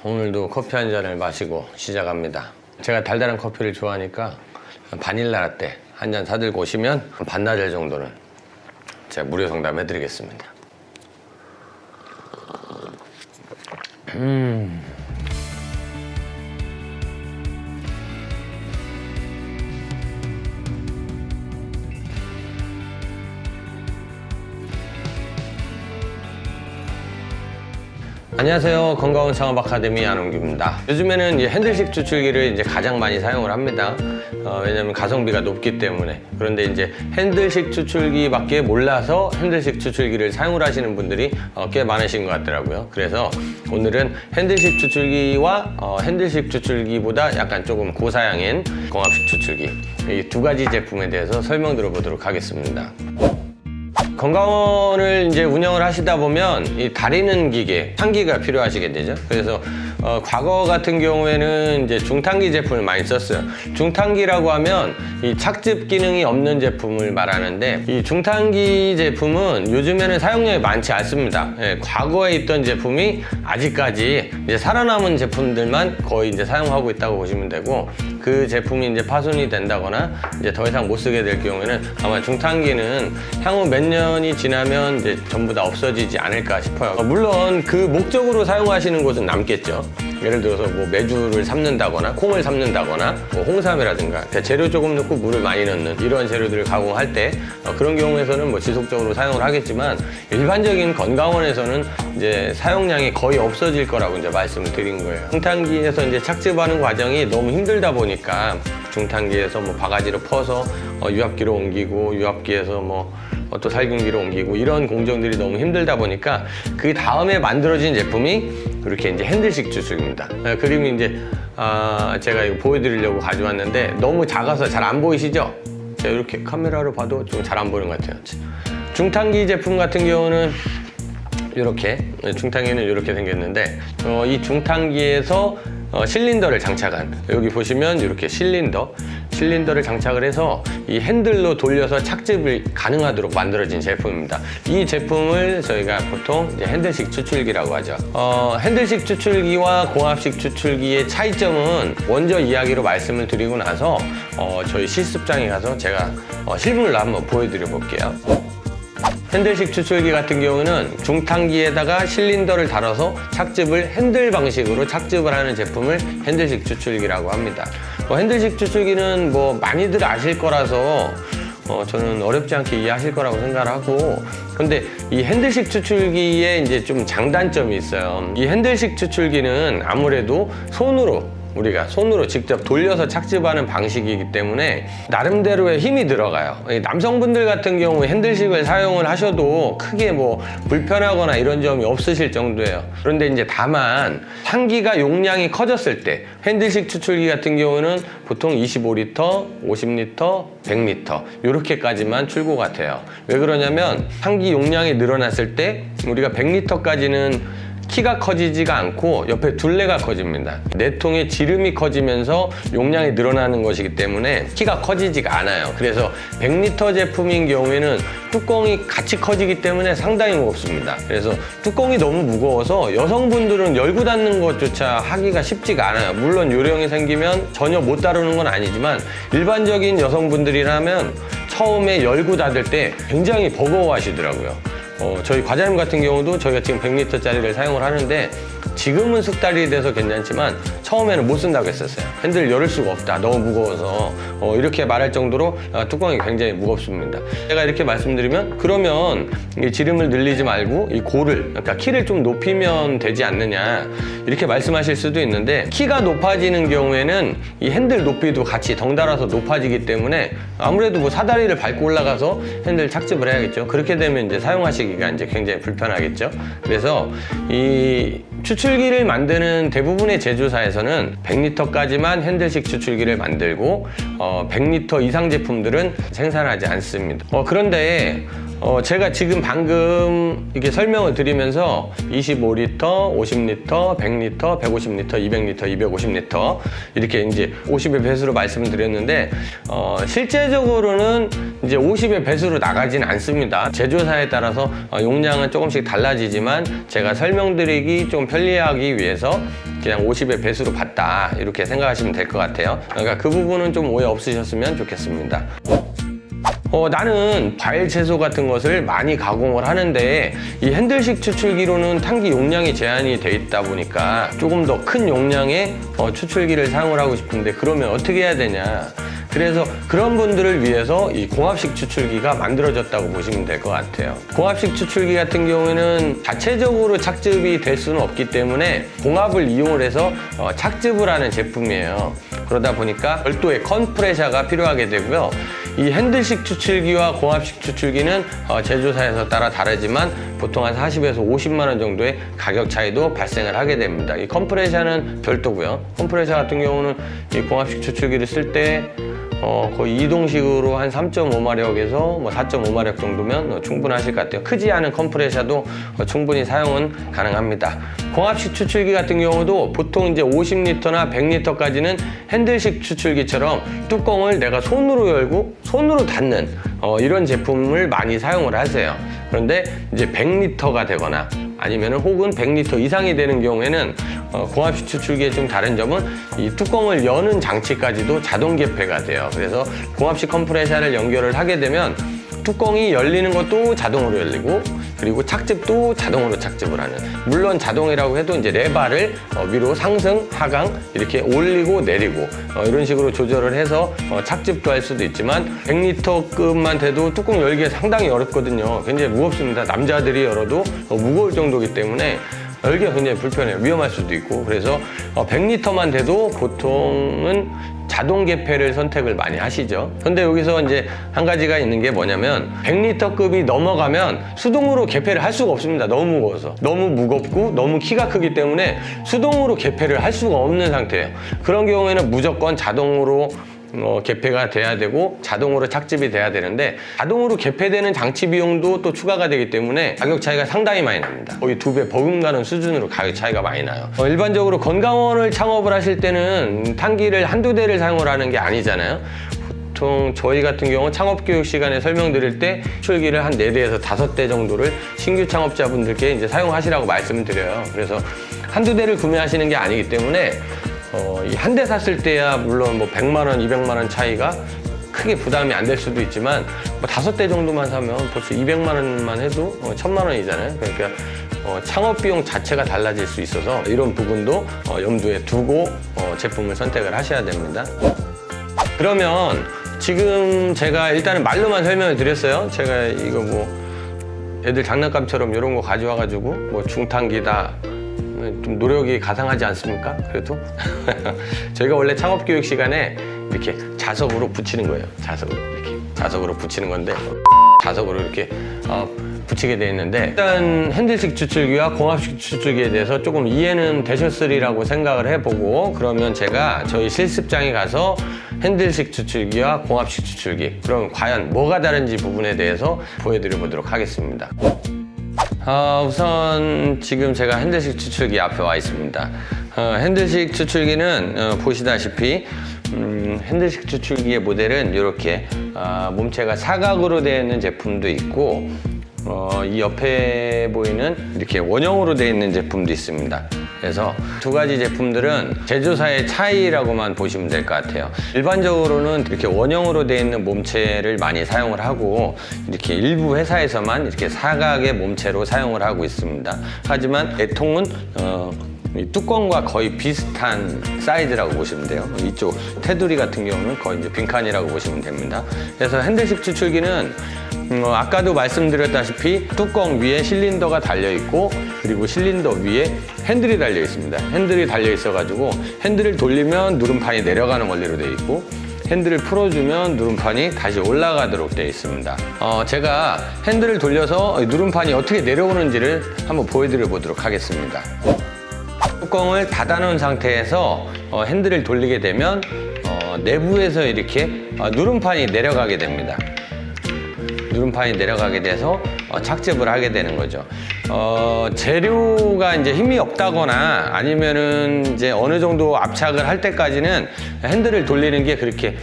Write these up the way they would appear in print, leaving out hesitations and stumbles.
오늘도 커피 한 잔을 마시고 시작합니다. 제가 달달한 커피를 좋아하니까 바닐라 라떼 한 잔 사들고 오시면 반나절 정도는 제가 무료 상담해 드리겠습니다. 안녕하세요. 건강한 창업 아카데미 안홍규입니다. 요즘에는 이제 핸들식 추출기를 이제 가장 많이 사용을 합니다. 왜냐하면 가성비가 높기 때문에. 그런데 이제 핸들식 추출기밖에 몰라서 핸들식 추출기를 사용을 하시는 분들이 꽤 많으신 것 같더라고요. 그래서 오늘은 핸들식 추출기와 핸들식 추출기보다 약간 조금 고사양인 공합식 추출기, 이 두 가지 제품에 대해서 설명 들어보도록 하겠습니다. 건강원을 이제 운영을 하시다 보면 이 다리는 기계, 향기가 필요하시게 되죠. 그래서 과거 같은 경우에는 이제 중탕기 제품을 많이 썼어요. 중탕기라고 하면 이 착즙 기능이 없는 제품을 말하는데, 이 중탕기 제품은 요즘에는 사용량이 많지 않습니다. 과거에 있던 제품이 아직까지 이제 살아남은 제품들만 거의 이제 사용하고 있다고 보시면 되고, 그 제품이 이제 파손이 된다거나 이제 더 이상 못 쓰게 될 경우에는 아마 중탕기는 향후 몇 년이 지나면 이제 전부 다 없어지지 않을까 싶어요. 물론 그 목적으로 사용하시는 곳은 남겠죠. 예를 들어서 뭐 메주를 삶는다거나 콩을 삶는다거나 뭐 홍삼이라든가 재료 조금 넣고 물을 많이 넣는 이런 재료들을 가공할 때 그런 경우에서는 뭐 지속적으로 사용을 하겠지만, 일반적인 건강원에서는 이제 사용량이 거의 없어질 거라고 이제 말씀을 드린 거예요. 중탕기에서 이제 착즙하는 과정이 너무 힘들다 보니까 중탕기에서 뭐 바가지로 퍼서 유압기로 옮기고, 유압기에서 뭐 또 살균기로 옮기고, 이런 공정들이 너무 힘들다 보니까 그 다음에 만들어진 제품이 이렇게 이제 핸들식 추출기입니다. 그리고 이제 제가 이거 보여드리려고 가져왔는데 너무 작아서 잘 안 보이시죠? 제가 이렇게 카메라로 봐도 좀 잘 안 보이는 것 같아요. 중탕기 제품 같은 경우는 이렇게, 중탕기는 이렇게 생겼는데, 이 중탕기에서 실린더를 장착한, 여기 보시면 이렇게 실린더를 장착을 해서 이 핸들로 돌려서 착즙을 가능하도록 만들어진 제품입니다. 이 제품을 저희가 보통 이제 핸들식 추출기라고 하죠. 핸들식 추출기와 공합식 추출기의 차이점은 먼저 이야기로 말씀을 드리고 나서 저희 실습장에 가서 제가 실물로 한번 보여드려 볼게요. 핸들식 추출기 같은 경우는 중탕기에다가 실린더를 달아서 착즙을 핸들 방식으로 착즙을 하는 제품을 핸들식 추출기라고 합니다. 핸들식 추출기는 뭐 많이들 아실 거라서 저는 어렵지 않게 이해하실 거라고 생각을 하고, 근데 이 핸들식 추출기에 이제 좀 장단점이 있어요. 이 핸들식 추출기는 아무래도 우리가 손으로 직접 돌려서 착즙하는 방식이기 때문에 나름대로의 힘이 들어가요. 남성분들 같은 경우 핸들식을 사용을 하셔도 크게 뭐 불편하거나 이런 점이 없으실 정도예요. 그런데 이제 다만 향기가 용량이 커졌을 때, 핸들식 추출기 같은 경우는 보통 25리터, 50리터, 100리터 이렇게까지만 출고가 돼요. 왜 그러냐면 향기 용량이 늘어났을 때 우리가 100리터까지는 키가 커지지가 않고 옆에 둘레가 커집니다. 내통의 지름이 커지면서 용량이 늘어나는 것이기 때문에 키가 커지지가 않아요. 그래서 100리터 제품인 경우에는 뚜껑이 같이 커지기 때문에 상당히 무겁습니다. 그래서 뚜껑이 너무 무거워서 여성분들은 열고 닫는 것조차 하기가 쉽지가 않아요. 물론 요령이 생기면 전혀 못 다루는 건 아니지만, 일반적인 여성분들이라면 처음에 열고 닫을 때 굉장히 버거워하시더라고요. 저희 과장님 같은 경우도 저희가 지금 100리터짜리를 사용을 하는데, 지금은 숙달이 돼서 괜찮지만 처음에는 못 쓴다고 했었어요. 핸들을 열을 수가 없다, 너무 무거워서. 이렇게 말할 정도로 뚜껑이 굉장히 무겁습니다. 제가 이렇게 말씀드리면, 그러면 이 지름을 늘리지 말고 이 그러니까 키를 좀 높이면 되지 않느냐, 이렇게 말씀하실 수도 있는데, 키가 높아지는 경우에는 이 핸들 높이도 같이 덩달아서 높아지기 때문에 아무래도 뭐 사다리를 밟고 올라가서 핸들 착즙을 해야겠죠. 그렇게 되면 이제 사용하시기가 이제 굉장히 불편하겠죠. 그래서 이 추출기를 만드는 대부분의 제조사에서는 100리터까지만 핸들식 추출기를 만들고 100리터 이상 제품들은 생산하지 않습니다. 그런데 제가 지금 방금 이렇게 설명을 드리면서 25리터, 50리터, 100리터, 150리터, 200리터, 250리터 이렇게 이제 50의 배수로 말씀을 드렸는데, 실제적으로는 이제 50의 배수로 나가진 않습니다. 제조사에 따라서 용량은 조금씩 달라지지만 제가 설명드리기 좀 편리하기 위해서 그냥 50의 배수로 봤다, 이렇게 생각하시면 될 것 같아요. 그러니까 그 부분은 좀 오해 없으셨으면 좋겠습니다. 나는 과일 채소 같은 것을 많이 가공을 하는데 이 핸들식 추출기로는 탄기 용량이 제한이 돼 있다 보니까 조금 더 큰 용량의 추출기를 사용을 하고 싶은데, 그러면 어떻게 해야 되냐. 그래서 그런 분들을 위해서 이 공합식 추출기가 만들어졌다고 보시면 될 것 같아요. 공합식 추출기 같은 경우에는 자체적으로 착즙이 될 수는 없기 때문에 공합을 이용을 해서 착즙을 하는 제품이에요. 그러다 보니까 별도의 컴프레셔가 필요하게 되고요. 이 핸들식 추출기와 공합식 추출기는 제조사에서 따라 다르지만 보통 한 40에서 50만 원 정도의 가격 차이도 발생을 하게 됩니다. 이 컴프레셔는 별도고요. 컴프레셔 같은 경우는 이 공합식 추출기를 쓸 때 거의 이동식으로 한 3.5마력에서 뭐 4.5마력 정도면 충분하실 것 같아요. 크지 않은 컴프레셔도 충분히 사용은 가능합니다. 공합식 추출기 같은 경우도 보통 이제 50리터나 100리터까지는 핸들식 추출기처럼 뚜껑을 내가 손으로 열고 손으로 닫는 이런 제품을 많이 사용을 하세요. 그런데 이제 100리터가 되거나 아니면 혹은 100리터 이상이 되는 경우에는 공합식 추출기의 좀 다른 점은 이 뚜껑을 여는 장치까지도 자동 개폐가 돼요. 그래서 공합식 컴프레셔를 연결을 하게 되면 뚜껑이 열리는 것도 자동으로 열리고, 그리고 착즙도 자동으로 착즙을 하는, 물론 자동이라고 해도 이제 레바를 위로 상승, 하강 이렇게 올리고 내리고 이런 식으로 조절을 해서 착즙도 할 수도 있지만 100리터급만 돼도 뚜껑 열기가 상당히 어렵거든요. 굉장히 무겁습니다. 남자들이 열어도 무거울 정도이기 때문에 열기가 굉장히 불편해요. 위험할 수도 있고. 그래서 100리터만 돼도 보통은 자동 개폐를 선택을 많이 하시죠. 근데 여기서 이제 한 가지가 있는 게 뭐냐면 100리터급이 넘어가면 수동으로 개폐를 할 수가 없습니다. 너무 무거워서. 너무 무겁고 너무 키가 크기 때문에 수동으로 개폐를 할 수가 없는 상태예요. 그런 경우에는 무조건 자동으로 개폐가 돼야 되고 자동으로 착즙이 돼야 되는데, 자동으로 개폐되는 장치 비용도 또 추가가 되기 때문에 가격 차이가 상당히 많이 납니다. 거의 2배 버금가는 수준으로 가격 차이가 많이 나요. 일반적으로 건강원을 창업을 하실 때는 탄기를 한두 대를 사용을 하는 게 아니잖아요. 보통 저희 같은 경우 창업교육 시간에 설명드릴 때 추출기를 한 4대에서 5대 정도를 신규 창업자분들께 이제 사용하시라고 말씀을 드려요. 그래서 한두 대를 구매하시는 게 아니기 때문에 이 한 대 샀을 때야 물론 뭐 100만 원, 200만 원 차이가 크게 부담이 안 될 수도 있지만 뭐 5대 정도만 사면 벌써 200만 원만 해도 1000만 원이잖아요. 그러니까 창업 비용 자체가 달라질 수 있어서 이런 부분도 염두에 두고 제품을 선택을 하셔야 됩니다. 그러면 지금 제가 일단은 말로만 설명을 드렸어요. 제가 이거 뭐 애들 장난감처럼 이런 거 가져와가지고 뭐 중탄기다, 좀 노력이 가상하지 않습니까? 그래도 저희가 원래 창업교육 시간에 이렇게 자석으로 붙이는 거예요. 자석으로 붙이는 건데, 자석으로 이렇게 붙이게 돼 있는데, 일단 핸들식 추출기와 공합식 추출기에 대해서 조금 이해는 되셨으리라고 생각을 해보고, 그러면 제가 저희 실습장에 가서 핸들식 추출기와 공합식 추출기, 그럼 과연 뭐가 다른지 부분에 대해서 보여드려 보도록 하겠습니다. 우선 지금 제가 핸들식 추출기 앞에 와 있습니다. 핸들식 추출기는 보시다시피 핸들식 추출기의 모델은 이렇게 몸체가 사각으로 되어 있는 제품도 있고, 이 옆에 보이는 이렇게 원형으로 되어 있는 제품도 있습니다. 그래서 두 가지 제품들은 제조사의 차이라고만 보시면 될 것 같아요. 일반적으로는 이렇게 원형으로 되어 있는 몸체를 많이 사용을 하고, 이렇게 일부 회사에서만 이렇게 사각의 몸체로 사용을 하고 있습니다. 하지만 애통은 이 뚜껑과 거의 비슷한 사이즈라고 보시면 돼요. 이쪽 테두리 같은 경우는 거의 이제 빈칸이라고 보시면 됩니다. 그래서 핸들식 추출기는 아까도 말씀드렸다시피 뚜껑 위에 실린더가 달려 있고, 그리고 실린더 위에 핸들이 달려 있습니다. 핸들이 달려 있어 가지고 핸들을 돌리면 누름판이 내려가는 원리로 되어 있고, 핸들을 풀어주면 누름판이 다시 올라가도록 되어 있습니다. 제가 핸들을 돌려서 누름판이 어떻게 내려오는지를 한번 보여드려 보도록 하겠습니다. 뚜껑을 닫아 놓은 상태에서 핸들을 돌리게 되면 내부에서 이렇게 누름판이 내려가게 됩니다. 누름판이 내려가게 돼서 착즙을 하게 되는 거죠. 재료가 이제 힘이 없다거나 아니면은 이제 어느 정도 압착을 할 때까지는 핸들을 돌리는 게 그렇게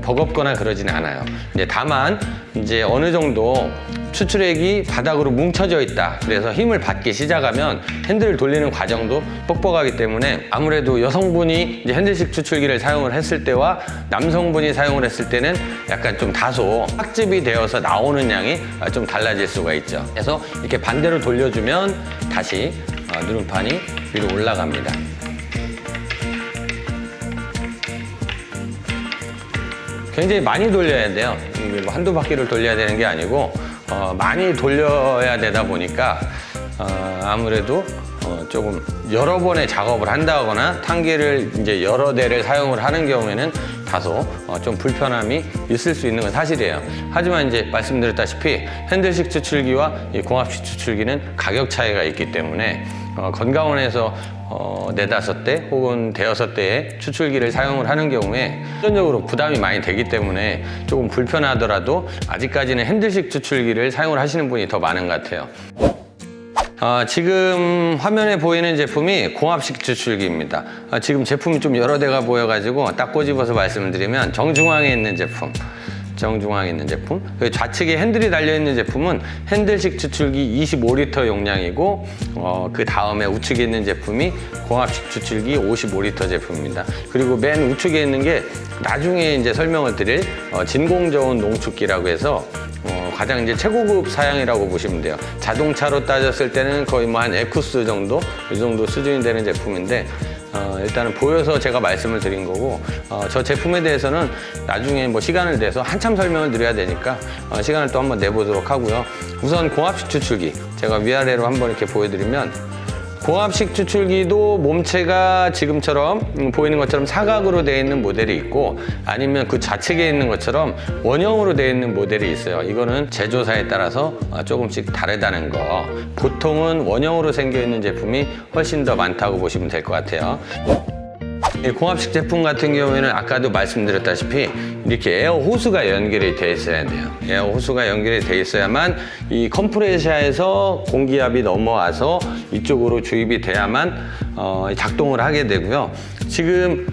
버겁거나 그러진 않아요. 이제 다만 이제 어느 정도 추출액이 바닥으로 뭉쳐져 있다. 그래서 힘을 받기 시작하면 핸들을 돌리는 과정도 뻑뻑하기 때문에 아무래도 여성분이 이제 핸들식 추출기를 사용을 했을 때와 남성분이 사용을 했을 때는 약간 좀 다소 착즙이 되어서 나오는 양이 좀 달라질 수가 있죠. 그래서 이렇게 반대로 돌려주면 다시 누름판이 위로 올라갑니다. 굉장히 많이 돌려야 돼요. 이게 뭐 한두 바퀴를 돌려야 되는 게 아니고 많이 돌려야 되다 보니까 아무래도 조금 여러 번의 작업을 한다거나 탄기를 이제 여러 대를 사용을 하는 경우에는 다소 좀 불편함이 있을 수 있는 건 사실이에요. 하지만 이제 말씀드렸다시피 핸들식 추출기와 이 공합식 추출기는 가격 차이가 있기 때문에 건강원에서 네다섯 대 혹은 대여섯 대의 추출기를 사용을 하는 경우에 금전적으로 부담이 많이 되기 때문에 조금 불편하더라도 아직까지는 핸들식 추출기를 사용을 하시는 분이 더 많은 것 같아요. 지금 화면에 보이는 제품이 공합식 추출기입니다. 지금 제품이 좀 여러 대가 보여가지고 딱 꼬집어서 말씀을 드리면 정중앙에 있는 제품, 좌측에 핸들이 달려있는 제품은 핸들식 추출기 25리터 용량이고 그 다음에 우측에 있는 제품이 공합식 추출기 55리터 제품입니다. 그리고 맨 우측에 있는 게 나중에 이제 설명을 드릴 진공저온 농축기라고 해서 가장 이제 최고급 사양이라고 보시면 돼요. 자동차로 따졌을 때는 거의 뭐 한 에쿠스 정도, 이 정도 수준이 되는 제품인데 일단은 보여서 제가 말씀을 드린 거고 저 제품에 대해서는 나중에 뭐 시간을 내서 한참 설명을 드려야 되니까 시간을 또 한번 내보도록 하고요. 우선 공합식 추출기 제가 위아래로 한번 이렇게 보여드리면 공합식 추출기도 몸체가 지금처럼 보이는 것처럼 사각으로 되어 있는 모델이 있고 아니면 그 좌측에 있는 것처럼 원형으로 되어 있는 모델이 있어요. 이거는 제조사에 따라서 조금씩 다르다는 거. 보통은 원형으로 생겨 있는 제품이 훨씬 더 많다고 보시면 될 것 같아요. 공합식 제품 같은 경우에는 아까도 말씀드렸다시피 이렇게 에어 호스가 연결이 되어 있어야 돼요. 에어 호스가 연결이 되어 있어야만 이 컴프레셔에서 공기압이 넘어와서 이쪽으로 주입이 돼야만 작동을 하게 되고요. 지금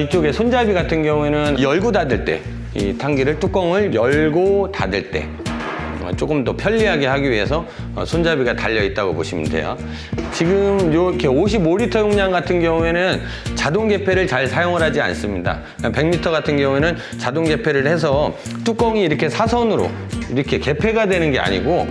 이쪽에 손잡이 같은 경우에는 열고 닫을 때, 이 탄기를 뚜껑을 열고 닫을 때 조금 더 편리하게 하기 위해서 손잡이가 달려 있다고 보시면 돼요. 지금 이렇게 55리터 용량 같은 경우에는 자동 개폐를 잘 사용을 하지 않습니다. 100리터 같은 경우에는 자동 개폐를 해서 뚜껑이 이렇게 사선으로 이렇게 개폐가 되는 게 아니고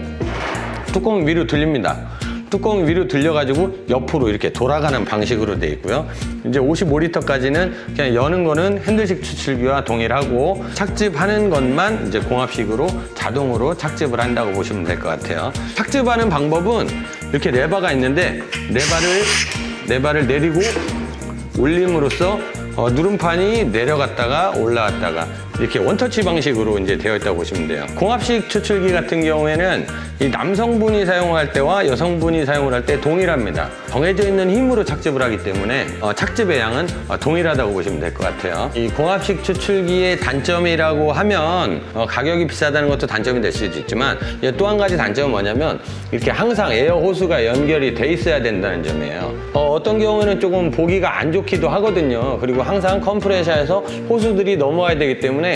뚜껑이 위로 들립니다. 뚜껑이 위로 들려가지고 옆으로 이렇게 돌아가는 방식으로 되어 있고요. 이제 55리터까지는 그냥 여는 거는 핸들식 추출기와 동일하고 착즙하는 것만 이제 공합식으로 자동으로 착즙을 한다고 보시면 될 것 같아요. 착즙하는 방법은 이렇게 레버가 있는데 레버를 내리고 올림으로써 누름판이 내려갔다가 올라갔다가 이렇게 원터치 방식으로 이제 되어 있다고 보시면 돼요. 공합식 추출기 같은 경우에는 이 남성분이 사용할 때와 여성분이 사용을 할 때 동일합니다. 정해져 있는 힘으로 착즙을 하기 때문에 착즙의 양은 동일하다고 보시면 될 것 같아요. 이 공합식 추출기의 단점이라고 하면 가격이 비싸다는 것도 단점이 될 수도 있지만 또 한 가지 단점은 뭐냐면 이렇게 항상 에어 호스가 연결이 돼 있어야 된다는 점이에요. 어떤 경우에는 조금 보기가 안 좋기도 하거든요. 그리고 항상 컴프레셔에서 호스들이 넘어와야 되기 때문에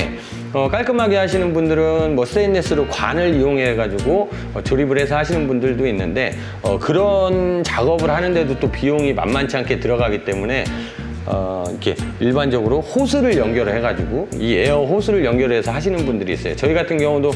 깔끔하게 하시는 분들은 뭐 스테인리스로 관을 이용해 가지고 조립을 해서 하시는 분들도 있는데 그런 작업을 하는데도 또 비용이 만만치 않게 들어가기 때문에 이렇게 일반적으로 호스를 연결을 해가지고 이 에어 호스를 연결해서 하시는 분들이 있어요. 저희 같은 경우도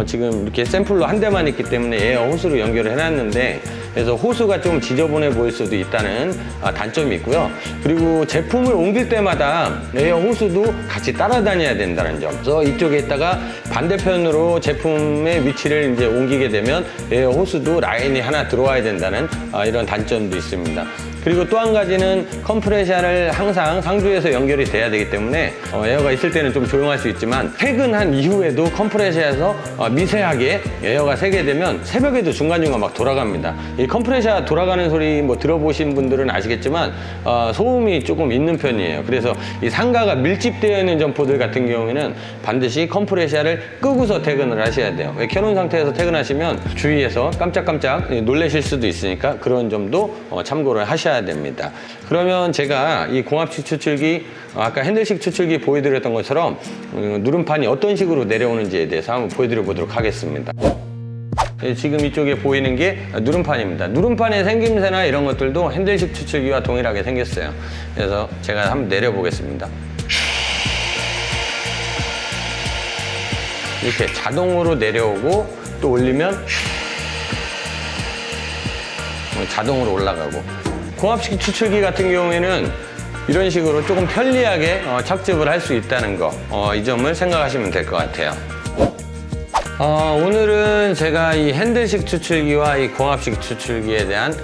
지금 이렇게 샘플로 한 대만 있기 때문에 에어 호스로 연결을 해놨는데 그래서 호스가 좀 지저분해 보일 수도 있다는 단점이 있고요. 그리고 제품을 옮길 때마다 에어 호스도 같이 따라다녀야 된다는 점. 그래서 이쪽에 있다가 반대편으로 제품의 위치를 이제 옮기게 되면 에어 호스도 라인이 하나 들어와야 된다는 이런 단점도 있습니다. 그리고 또 한 가지는 컴프레셔를 항상 상주에서 연결이 돼야 되기 때문에 에어가 있을 때는 좀 조용할 수 있지만 퇴근한 이후에도 컴프레셔에서 미세하게 에어가 새게 되면 새벽에도 중간중간 막 돌아갑니다. 이 컴프레셔 돌아가는 소리 뭐 들어보신 분들은 아시겠지만 소음이 조금 있는 편이에요. 그래서 이 상가가 밀집되어 있는 점포들 같은 경우에는 반드시 컴프레셔를 끄고서 퇴근을 하셔야 돼요. 켜놓은 상태에서 퇴근하시면 주위에서 깜짝깜짝 놀라실 수도 있으니까 그런 점도 참고를 하셔야 됩니다. 그러면 제가 이 공합식 추출기 아까 핸들식 추출기 보여드렸던 것처럼 누름판이 어떤 식으로 내려오는지에 대해서 한번 보여드려 보도록 하겠습니다. 지금 이쪽에 보이는 게 누름판입니다. 누름판의 생김새나 이런 것들도 핸들식 추출기와 동일하게 생겼어요. 그래서 제가 한번 내려보겠습니다. 이렇게 자동으로 내려오고 또 올리면 자동으로 올라가고, 공합식 추출기 같은 경우에는 이런 식으로 조금 편리하게 착즙을 할 수 있다는 거, 이 점을 생각하시면 될 것 같아요. 오늘은 제가 이 핸들식 추출기와 이 공합식 추출기에 대한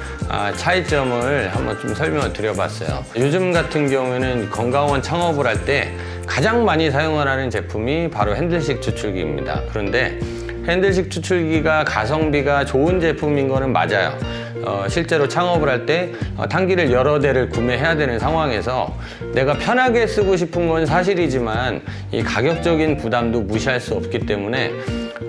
차이점을 한번 좀 설명을 드려봤어요. 요즘 같은 경우에는 건강원 창업을 할 때 가장 많이 사용을 하는 제품이 바로 핸들식 추출기입니다. 그런데 핸들식 추출기가 가성비가 좋은 제품인 거는 맞아요. 실제로 창업을 할 때 탄기를 여러 대를 구매해야 되는 상황에서 내가 편하게 쓰고 싶은 건 사실이지만 이 가격적인 부담도 무시할 수 없기 때문에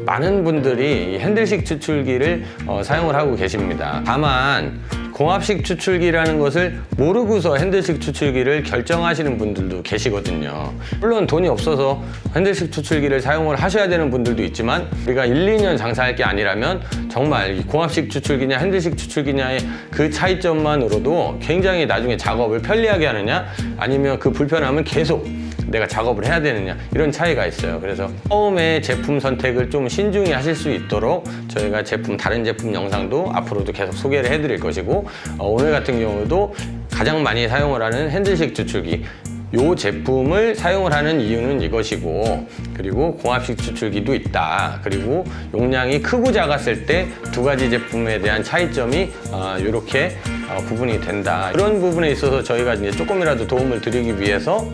많은 분들이 이 핸들식 추출기를 사용을 하고 계십니다. 다만 공합식 추출기라는 것을 모르고서 핸들식 추출기를 결정하시는 분들도 계시거든요. 물론 돈이 없어서 핸들식 추출기를 사용을 하셔야 되는 분들도 있지만, 우리가 1, 2년 장사할 게 아니라면 정말 공합식 추출기냐 핸들식 추출기냐의 그 차이점만으로도 굉장히 나중에 작업을 편리하게 하느냐, 아니면 그 불편함을 계속 내가 작업을 해야 되느냐, 이런 차이가 있어요. 그래서 처음에 제품 선택을 좀 신중히 하실 수 있도록 저희가 다른 제품 영상도 앞으로도 계속 소개를 해드릴 것이고, 오늘 같은 경우도 가장 많이 사용을 하는 핸들식 추출기, 이 제품을 사용을 하는 이유는 이것이고, 그리고 공합식 추출기도 있다. 그리고 용량이 크고 작았을 때 두 가지 제품에 대한 차이점이 이렇게 구분이 된다. 그런 부분에 있어서 저희가 이제 조금이라도 도움을 드리기 위해서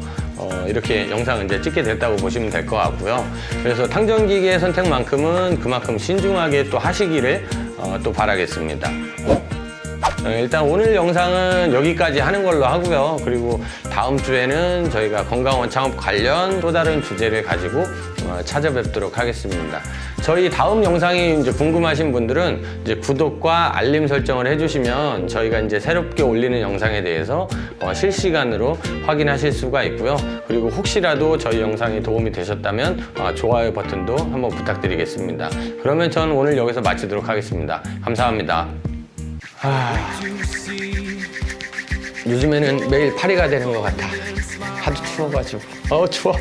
이렇게 영상을 이제 찍게 됐다고 보시면 될 것 같고요. 그래서 탕전기계 선택만큼은 그만큼 신중하게 또 하시기를 또 바라겠습니다. 일단 오늘 영상은 여기까지 하는 걸로 하고요. 그리고 다음 주에는 저희가 건강원 창업 관련 또 다른 주제를 가지고 찾아뵙도록 하겠습니다. 저희 다음 영상이 이제 궁금하신 분들은 이제 구독과 알림 설정을 해주시면 저희가 이제 새롭게 올리는 영상에 대해서 실시간으로 확인하실 수가 있고요. 그리고 혹시라도 저희 영상이 도움이 되셨다면 좋아요 버튼도 한번 부탁드리겠습니다. 그러면 저는 오늘 여기서 마치도록 하겠습니다. 감사합니다. 요즘에는 매일 파리가 되는 것 같아. 하도 추워가지고. 추워.